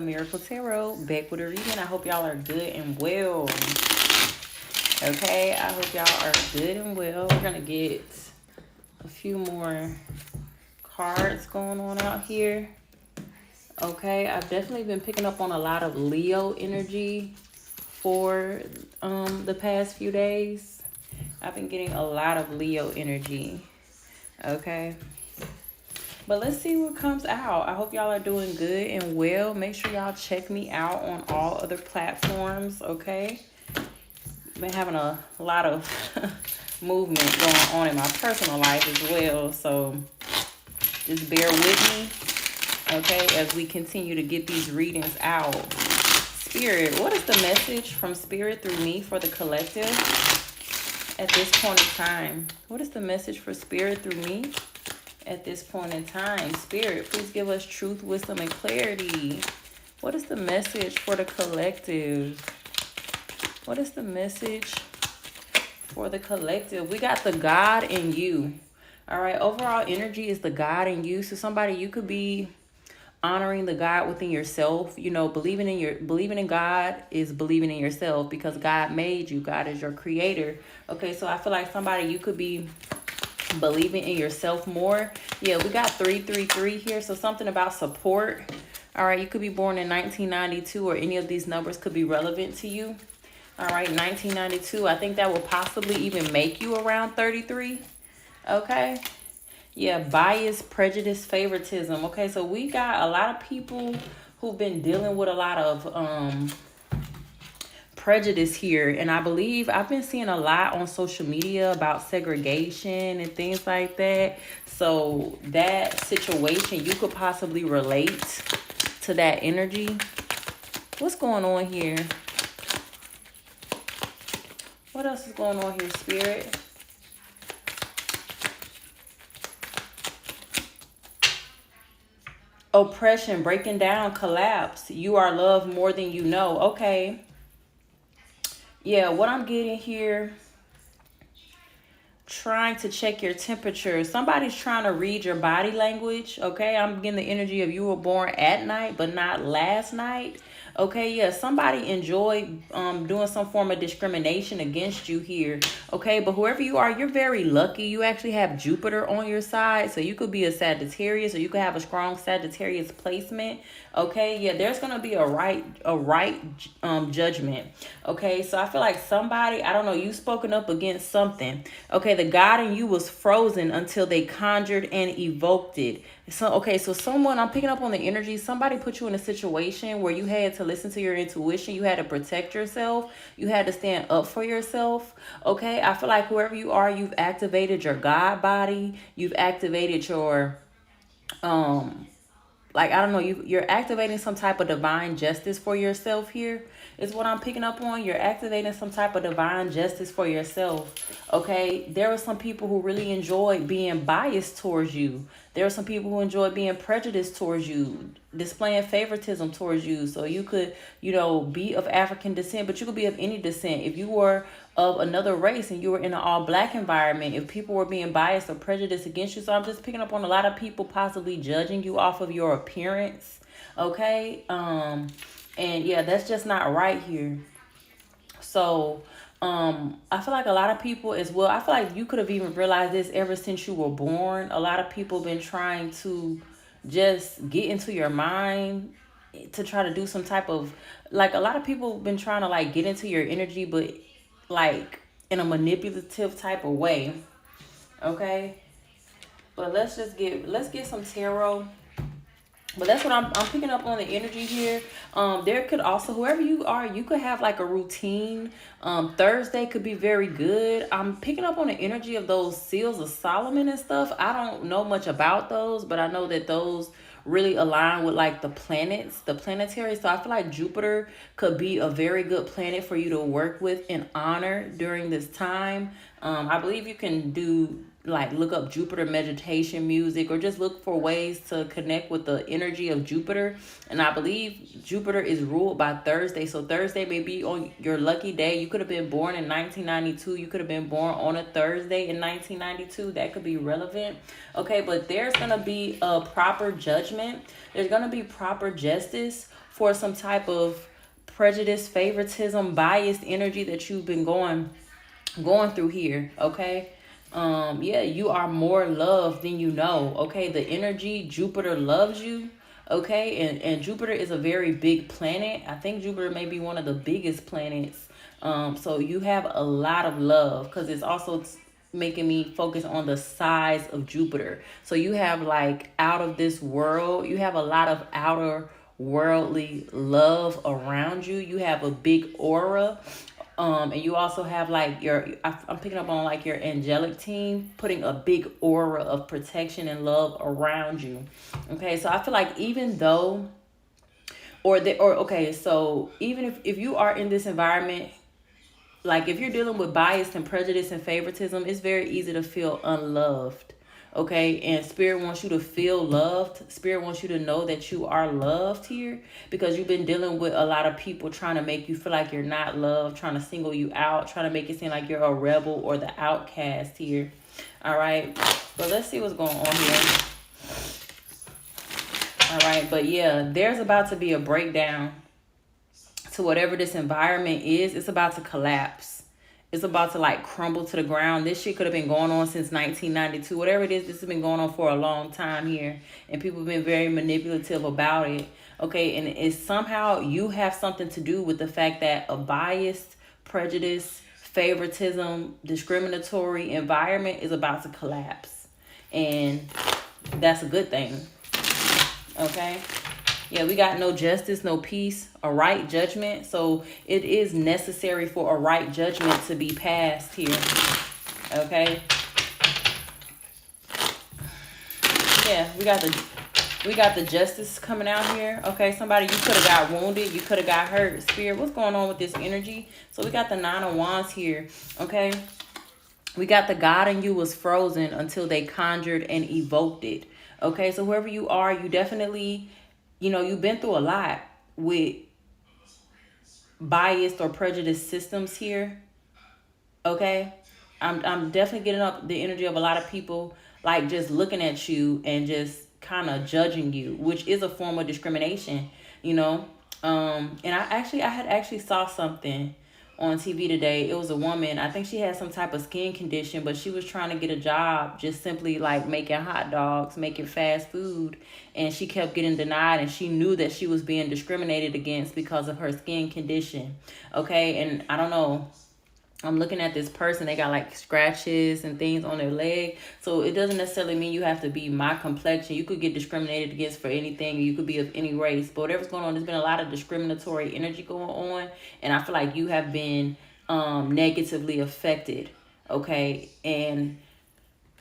Miracle Tarot, back with a reading. I hope y'all are good and well. Okay, I hope y'all are good and well. We're gonna get a few more cards going on out here. Okay, I've definitely been picking up on a lot of Leo energy for the past few days. I've been getting a lot of Leo energy. Okay. But let's see what comes out. I hope y'all are doing good and well. Make sure y'all check me out on all other platforms, okay? Been having a lot of movement going on in my personal life as well. So just bear with me, okay, as we continue to get these readings out. Spirit, what is the message from Spirit through me for the collective at this point in time? What is the message for Spirit through me at this point in time? Spirit, please give us truth, wisdom, and clarity. What is the message for the collective? What is the message for the collective? We got the God in you. All right, overall energy is the God in you. So somebody, you could be honoring the God within yourself. You know, believing in God is believing in yourself, because God made you. God is your creator. Okay, so I feel like somebody, you could be believing in yourself more. Yeah, we got 333 here, so something about support. All right, you could be born in 1992, or any of these numbers could be relevant to you. All right, 1992, I think that will possibly even make you around 33. Okay, yeah, bias, prejudice, favoritism. Okay, so we got a lot of people who've been dealing with a lot of prejudice here, and I believe I've been seeing a lot on social media about segregation and things like that. So that situation, you could possibly relate to that energy. What's going on here? What else is going on here, Spirit? Oppression, breaking down, collapse. You are loved more than you know. Okay. Yeah, what I'm getting here, trying to check your temperature. Somebody's trying to read your body language. Okay, I'm getting the energy of you were born at night but not last night. Okay, yeah, somebody enjoyed doing some form of discrimination against you here. Okay, but whoever you are, you're very lucky. You actually have Jupiter on your side, so you could be a Sagittarius, or you could have a strong Sagittarius placement. Okay, yeah, there's gonna be a right judgment. Okay, so I feel like somebody, I don't know, you spoken up against something. Okay, the God in you was frozen until they conjured and evoked it. So, okay, so someone, I'm picking up on the energy, somebody put you in a situation where you had to listen to your intuition, you had to protect yourself, you had to stand up for yourself. Okay, I feel like whoever you are, you've activated your God body, you've activated your like, I don't know, you're activating some type of divine justice for yourself here, is what I'm picking up on. You're activating some type of divine justice for yourself. Okay, there are some people who really enjoy being biased towards you. There are some people who enjoy being prejudiced towards you, displaying favoritism towards you. So you could, you know, be of African descent, but you could be of any descent. If you were of another race and you were in an all-black environment, if people were being biased or prejudiced against you. So I'm just picking up on a lot of people possibly judging you off of your appearance. Okay, and yeah, that's just not right here. So I feel like a lot of people as well, I feel like you could have even realized this ever since you were born. A lot of people have been trying to just get into your mind to try to do some type of, like, a lot of people have been trying to like get into your energy, but like in a manipulative type of way. Okay, but let's get some tarot. But that's what I'm picking up on the energy here. There could also, whoever you are, you could have like a routine. Thursday could be very good. I'm picking up on the energy of those seals of Solomon and stuff. I don't know much about those, but I know that those really align with like the planets, the planetary. So I feel like Jupiter could be a very good planet for you to work with and honor during this time. I believe you can do, like, look up Jupiter meditation music, or just look for ways to connect with the energy of Jupiter. And I believe Jupiter is ruled by Thursday. So Thursday may be on your lucky day. You could have been born in 1992. You could have been born on a Thursday in 1992. That could be relevant. Okay, but there's going to be a proper judgment. There's going to be proper justice for some type of prejudice, favoritism, biased energy that you've been going through here. Okay. Yeah, you are more loved than you know. Okay, the energy, Jupiter loves you. Okay, and Jupiter is a very big planet. I think Jupiter may be one of the biggest planets. So you have a lot of love, because it's also making me focus on the size of Jupiter. So you have like out of this world, you have a lot of outer worldly love around you. You have a big aura. And you also have like I'm picking up on like your angelic team putting a big aura of protection and love around you. Okay, so I feel like even though, okay, so even if you are in this environment, like if you're dealing with bias and prejudice and favoritism, it's very easy to feel unloved. Okay, and Spirit wants you to feel loved. Spirit wants you to know that you are loved here, because you've been dealing with a lot of people trying to make you feel like you're not loved, trying to single you out, trying to make it seem like you're a rebel or the outcast here. All right, so let's see what's going on here. All right, but yeah, there's about to be a breakdown to whatever this environment is. It's about to collapse. It's about to like crumble to the ground. This shit could have been going on since 1992. Whatever it is, this has been going on for a long time here. And people have been very manipulative about it. Okay, and it's somehow you have something to do with the fact that a biased, prejudice, favoritism, discriminatory environment is about to collapse. And that's a good thing. Okay? Yeah, we got no justice, no peace, a right judgment. So it is necessary for a right judgment to be passed here. Okay. Yeah, we got the justice coming out here. Okay, somebody, you could have got wounded, you could have got hurt. Spirit, what's going on with this energy? So we got the 9 of Wands here. Okay. We got the God in you was frozen until they conjured and evoked it. Okay, so whoever you are, you definitely, you've been through a lot with biased or prejudiced systems here. Okay, I'm definitely getting up the energy of a lot of people like just looking at you and just kind of judging you, which is a form of discrimination. And I had actually saw something on TV today. It was a woman. I think she had some type of skin condition, but she was trying to get a job just simply like making hot dogs, making fast food, and she kept getting denied, and she knew that she was being discriminated against because of her skin condition. Okay, and I don't know, I'm looking at this person, they got like scratches and things on their leg. So it doesn't necessarily mean you have to be my complexion. You could get discriminated against for anything. You could be of any race. But whatever's going on, there's been a lot of discriminatory energy going on. And I feel like you have been negatively affected. Okay. And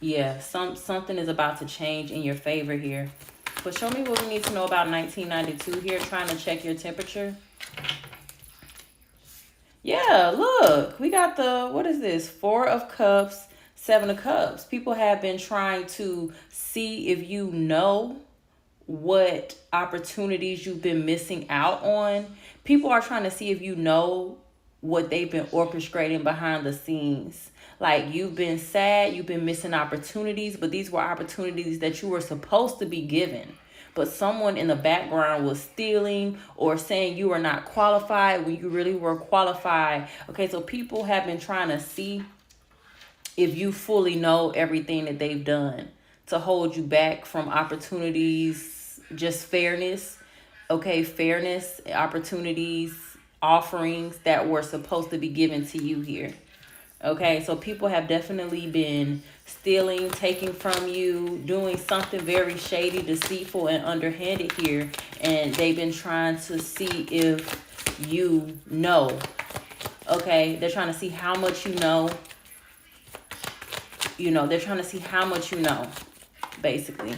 yeah, something is about to change in your favor here. But show me what we need to know about 1992 here. Trying to check your temperature. Yeah, look, we got what is this? 4 of Cups, 7 of Cups. People have been trying to see if you know what opportunities you've been missing out on. People are trying to see if you know what they've been orchestrating behind the scenes. Like, you've been sad, you've been missing opportunities, but these were opportunities that you were supposed to be given. But someone in the background was stealing or saying you are not qualified when you really were qualified. Okay, so people have been trying to see if you fully know everything that they've done to hold you back from opportunities, just fairness. Okay, fairness, opportunities, offerings that were supposed to be given to you here. Okay, so people have definitely been stealing, taking from you, doing something very shady, deceitful, and underhanded here. And they've been trying to see if you know. Okay, they're trying to see how much you know. They're trying to see how much you know, basically.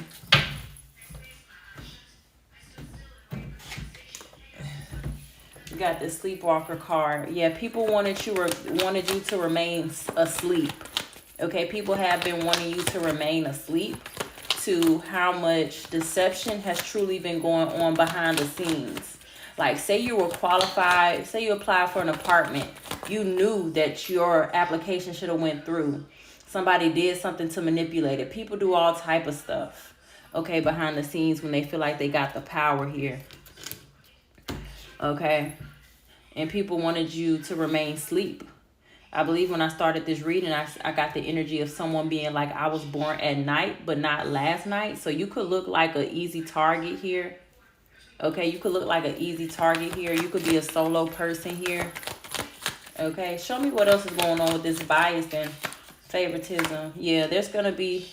You got this sleepwalker card. Yeah, people wanted you to remain asleep. Okay, people have been wanting you to remain asleep to how much deception has truly been going on behind the scenes. Like, say you were qualified, say you applied for an apartment. You knew that your application should have went through. Somebody did something to manipulate it. People do all type of stuff, okay, behind the scenes when they feel like they got the power here. Okay. And people wanted you to remain asleep. I believe when I started this reading, I got the energy of someone being like, I was born at night, but not last night. So you could look like an easy target here. Okay, you could look like an easy target here. You could be a solo person here. Okay, show me what else is going on with this bias and favoritism. Yeah, there's going to be...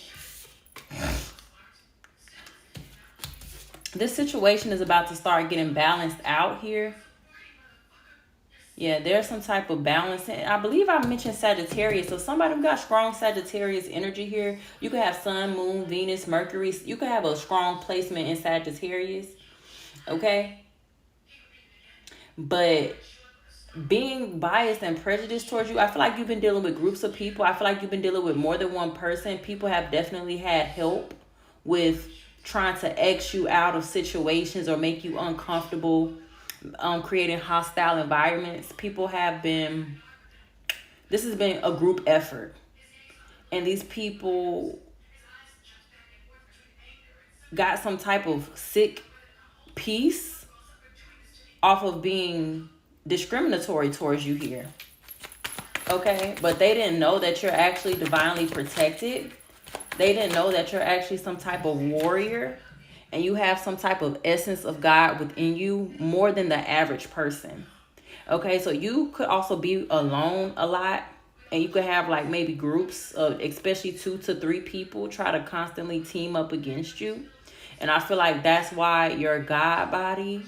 This situation is about to start getting balanced out here. Yeah, there's some type of balance. I believe I mentioned Sagittarius. So somebody who got strong Sagittarius energy here, you could have Sun, Moon, Venus, Mercury. You could have a strong placement in Sagittarius. Okay? But being biased and prejudiced towards you, I feel like you've been dealing with groups of people. I feel like you've been dealing with more than one person. People have definitely had help with trying to X you out of situations or make you uncomfortable. Creating hostile environments. People have been... This has been a group effort. And these people got some type of sick peace off of being discriminatory towards you here. Okay? But they didn't know that you're actually divinely protected. They didn't know that you're actually some type of warrior. And you have some type of essence of God within you more than the average person. Okay, so you could also be alone a lot. And you could have like maybe groups of especially 2 to 3 people try to constantly team up against you. And I feel like that's why your God body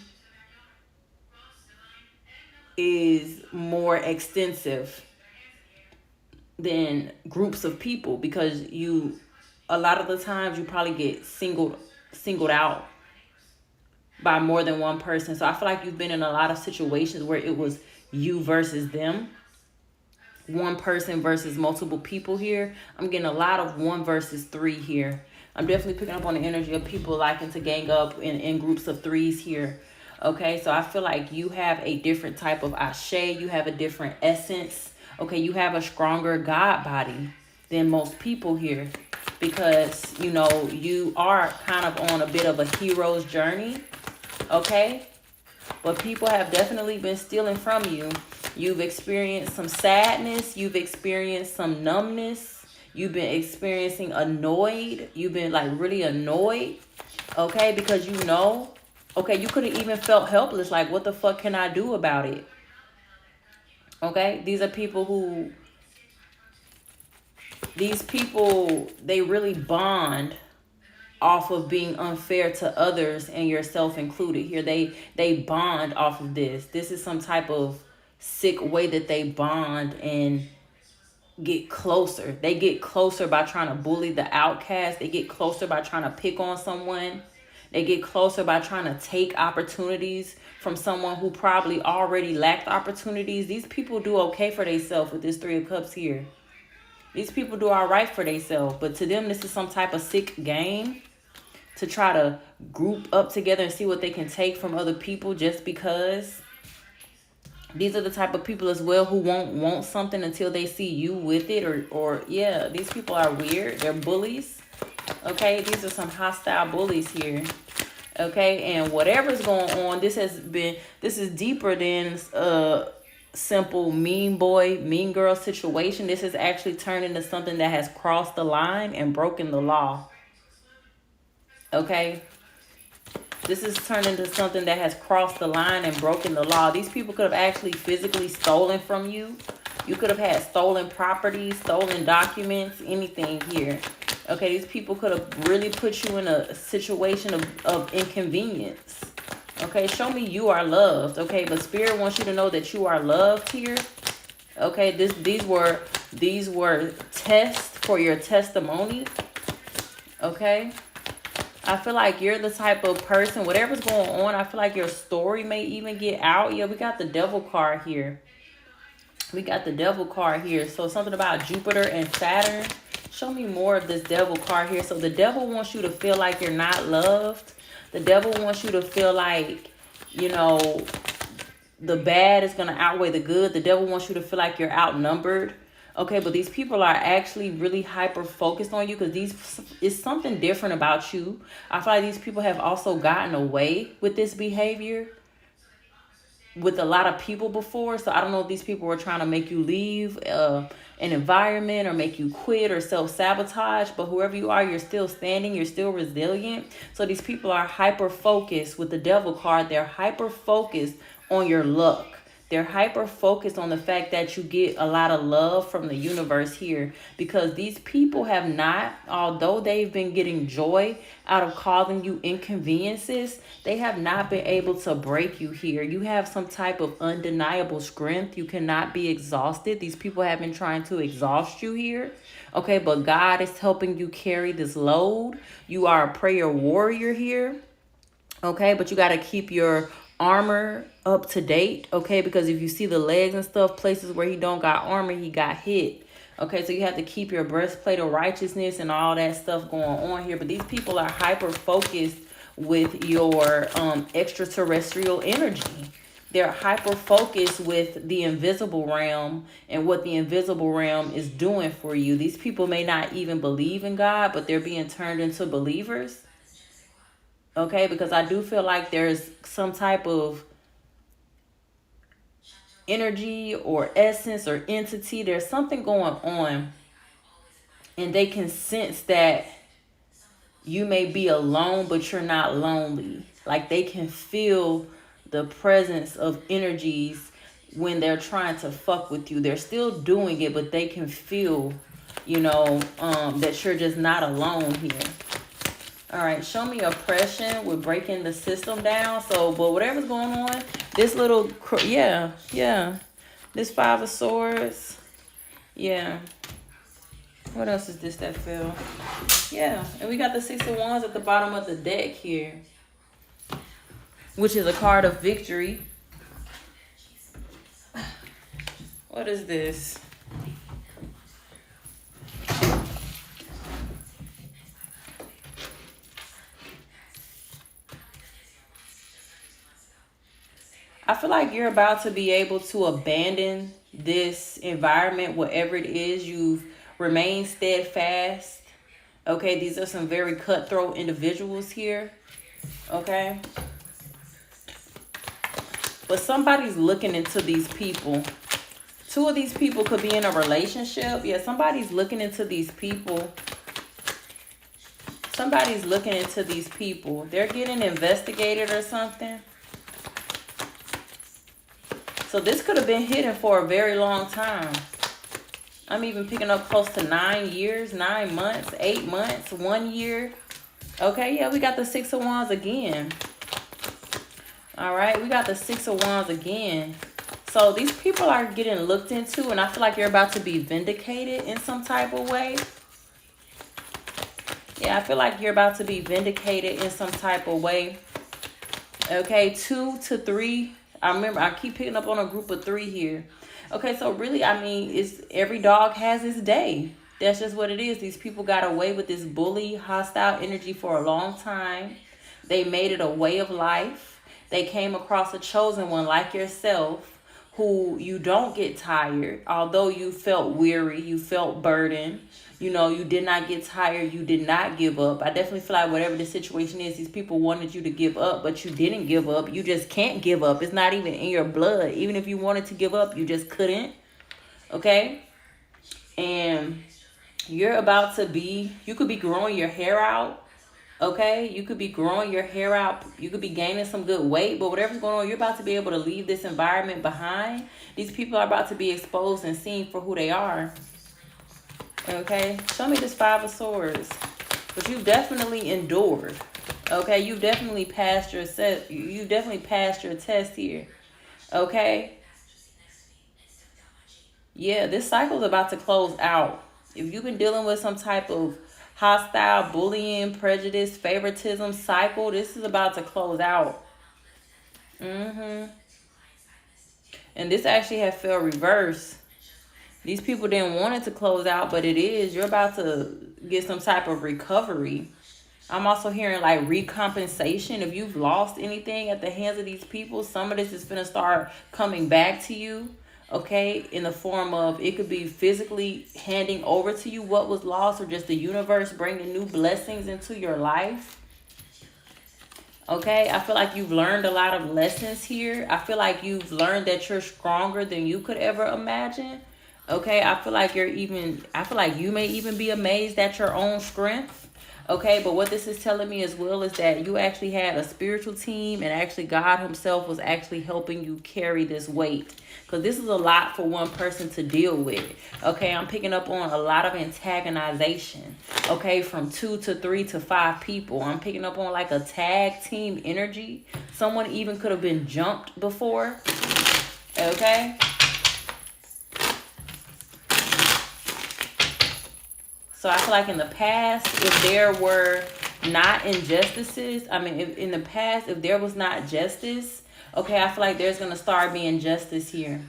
is more extensive than groups of people. Because you, a lot of the times you probably get singled out by more than one person. So I feel like you've been in a lot of situations where it was you versus them. One person versus multiple people here. I'm getting a lot of 1 versus 3 here. I'm definitely picking up on the energy of people liking to gang up in groups of 3s here. Okay, so I feel like you have a different type of ashe. You have a different essence. Okay, you have a stronger God body than most people here. Because, you know, you are kind of on a bit of a hero's journey. Okay? But people have definitely been stealing from you. You've experienced some sadness. You've experienced some numbness. You've been experiencing annoyed. You've been like really annoyed. Okay? Because you know. Okay? You could have even felt helpless. Like, what the fuck can I do about it? Okay? These are people who... These people, they really bond off of being unfair to others and yourself included here. They bond off of this. This is some type of sick way that they bond and get closer. They get closer by trying to bully the outcast. They get closer by trying to pick on someone. They get closer by trying to take opportunities from someone who probably already lacked opportunities. These people do okay for themselves with this 3 of Cups here. These people do all right for themselves. But to them, this is some type of sick game to try to group up together and see what they can take from other people just because. These are the type of people as well who won't want something until they see you with it. Or yeah, these people are weird. They're bullies. Okay, these are some hostile bullies here. Okay, and whatever's going on, this is deeper than simple mean boy, mean girl situation. This has actually turned into something that has crossed the line and broken the law. Okay? This has turned into something that has crossed the line and broken the law. These people could have actually physically stolen from you. You could have had stolen property, stolen documents, anything here. Okay, these people could have really put you in a situation of inconvenience. Okay, show me you are loved. Okay, but Spirit wants you to know that you are loved here. Okay, these were tests for your testimony. Okay, I feel like you're the type of person, whatever's going on, I feel like your story may even get out. Yeah, we got the Devil card here. We got the Devil card here. So something about Jupiter and Saturn. Show me more of this Devil card here. So the Devil wants you to feel like you're not loved. The devil wants you to feel like, you know, the bad is going to outweigh the good. The devil wants you to feel like you're outnumbered. Okay, but these people are actually really hyper focused on you because it's something different about you. I feel like these people have also gotten away with this behavior. with a lot of people before. So I don't know if these people were trying to make you leave an environment or make you quit or self-sabotage. But whoever you are, you're still standing. You're still resilient. So these people are hyper-focused with the devil card. They're hyper-focused on your luck. They're hyper focused on the fact that you get a lot of love from the universe here, because these people have not, although they've been getting joy out of causing you inconveniences, they have not been able to break you here. You have some type of undeniable strength. You cannot be exhausted. These people have been trying to exhaust you here. Okay, but God is helping you carry this load. You are a prayer warrior here. Okay, but you got to keep your armor up to date, okay? Because if you see the legs and stuff, places where he don't got armor, he got hit. Okay, so you have to keep your breastplate of righteousness and all that stuff going on here. But these people are hyper focused with your extraterrestrial energy. They're hyper focused with the invisible realm and what the invisible realm is doing for you. These people may not even believe in God, but they're being turned into believers. Okay, because I do feel like there's some type of energy or essence or entity. There's something going on, and they can sense that you may be alone, but you're not lonely. Like they can feel the presence of energies when they're trying to fuck with you. They're still doing it, but they can feel, that you're just not alone here. All right, show me oppression. We're breaking the system down. So, but whatever's going on, this little, this Five of Swords. Yeah. What else is this that fell? Yeah, and we got the Six of Wands at the bottom of the deck here, which is a card of victory. What is this? I feel like you're about to be able to abandon this environment, whatever it is. You've remained steadfast. Okay, these are some very cutthroat individuals here. Okay. But somebody's looking into these people. Two of these people could be in a relationship. Yeah, somebody's looking into these people. Somebody's looking into these people. They're getting investigated or something. So this could have been hidden for a very long time. I'm even picking up close to 9 years, 9 months, 8 months, 1 year. Okay, yeah, we got the Six of Wands again. All right, we got the Six of Wands again. So these people are getting looked into, and I feel like you're about to be vindicated in some type of way. Yeah, I feel like you're about to be vindicated in some type of way. Okay, 2 to 3. I keep picking up on a group of 3 here. Okay, so really, I mean, it's every dog has its day. That's just what it is. These people got away with this bully, hostile energy for a long time. They made it a way of life. They came across a chosen one like yourself, who you don't get tired. Although you felt weary, you felt burdened. You did not get tired. You did not give up. I definitely feel like whatever the situation is, these people wanted you to give up, but you didn't give up. You just can't give up. It's not even in your blood. Even if you wanted to give up, you just couldn't. Okay? And you're about to be, you could be growing your hair out. Okay? You could be growing your hair out. You could be gaining some good weight, but whatever's going on, you're about to be able to leave this environment behind. These people are about to be exposed and seen for who they are. Okay, show me this Five of Swords. But you've definitely endured. Okay, you've definitely passed your test here. Okay. Yeah, this cycle is about to close out. If you've been dealing with some type of hostile, bullying, prejudice, favoritism cycle, this is about to close out. And this actually had fell reverse. These people didn't want it to close out, but it is. You're about to get some type of recovery. I'm also hearing like recompensation. If you've lost anything at the hands of these people, some of this is going to start coming back to you. Okay, in the form of, it could be physically handing over to you what was lost, or just the universe bringing new blessings into your life. Okay, I feel like you've learned a lot of lessons here. I feel like you've learned that you're stronger than you could ever imagine. Okay, I feel like you may even be amazed at your own strength. Okay, but what this is telling me as well is that you actually had a spiritual team, and actually God Himself was actually helping you carry this weight. Because this is a lot for one person to deal with. Okay, I'm picking up on a lot of antagonization. Okay, from 2 to 3 to 5 people. I'm picking up on like a tag team energy. Someone even could have been jumped before. Okay. So I feel like in the past, if there were not injustices, if in the past, if there was not justice, okay, I feel like there's going to start being justice here.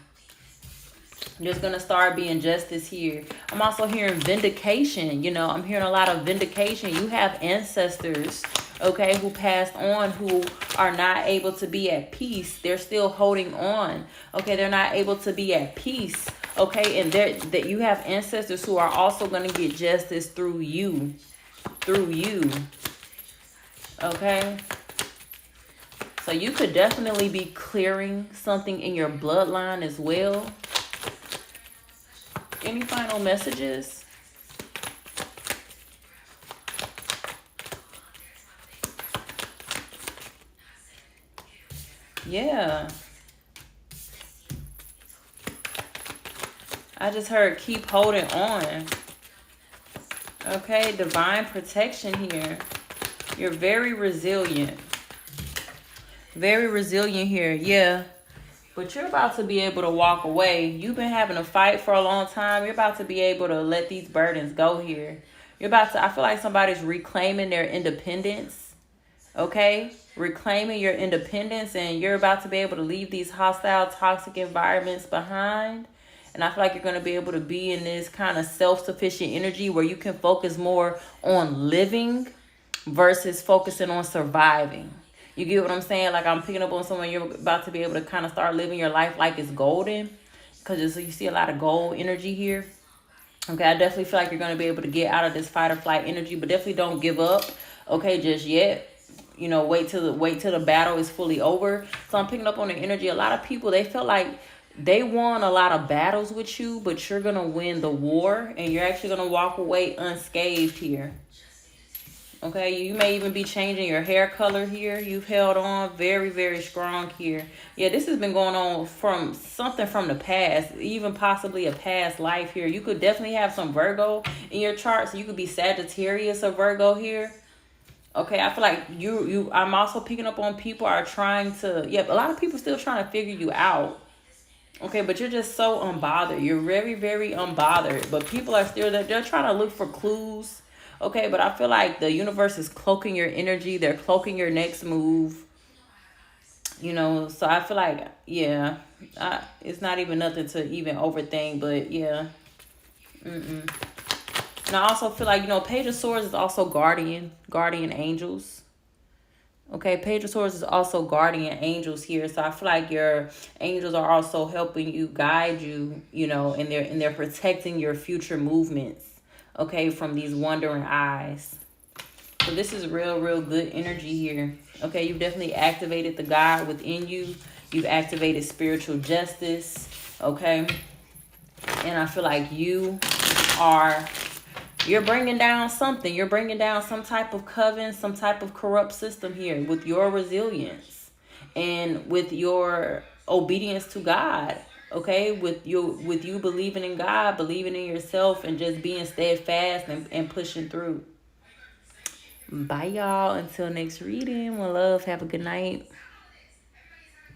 There's going to start being justice here. I'm also hearing vindication. I'm hearing a lot of vindication. You have ancestors, okay, who passed on, who are not able to be at peace. They're still holding on. Okay, they're not able to be at peace. Okay, and that you have ancestors who are also going to get justice through you. Okay. So you could definitely be clearing something in your bloodline as well. Any final messages? Yeah. I just heard keep holding on. Okay, divine protection here. You're very resilient. Very resilient here, yeah. But you're about to be able to walk away. You've been having a fight for a long time. You're about to be able to let these burdens go here. I feel like somebody's reclaiming their independence. Okay? Reclaiming your independence, and you're about to be able to leave these hostile, toxic environments behind. And I feel like you're going to be able to be in this kind of self-sufficient energy where you can focus more on living versus focusing on surviving. You get what I'm saying? Like, I'm picking up on someone, you're about to be able to kind of start living your life like it's golden. Because you see a lot of gold energy here. Okay, I definitely feel like you're going to be able to get out of this fight or flight energy. But definitely don't give up, okay, just yet. Wait till the battle is fully over. So I'm picking up on the energy. A lot of people, they felt like they won a lot of battles with you, but you're going to win the war. And you're actually going to walk away unscathed here. Okay, you may even be changing your hair color here. You've held on very, very strong here. Yeah, this has been going on from something from the past, even possibly a past life here. You could definitely have some Virgo in your chart, so you could be Sagittarius or Virgo here. Okay, I feel like I'm also picking up on people are trying to, a lot of people still trying to figure you out. Okay, but you're just so unbothered. You're very, very unbothered. But people are still there. They're trying to look for clues. Okay, but I feel like the universe is cloaking your energy. They're cloaking your next move. So I feel like, it's not even nothing to even overthink, but yeah. And I also feel like, Page of Swords is also guardian angels. Okay, Page of Swords is also guardian angels here. So I feel like your angels are also helping you, guide you, and they're protecting your future movements. Okay, from these wandering eyes. So this is real, real good energy here. Okay, you've definitely activated the God within you. You've activated spiritual justice. Okay. And I feel like you're bringing down something. You're bringing down some type of coven, some type of corrupt system here with your resilience and with your obedience to God. Okay, with you believing in God, believing in yourself, and just being steadfast and pushing through. Bye, y'all. Until next reading. One love. Have a good night.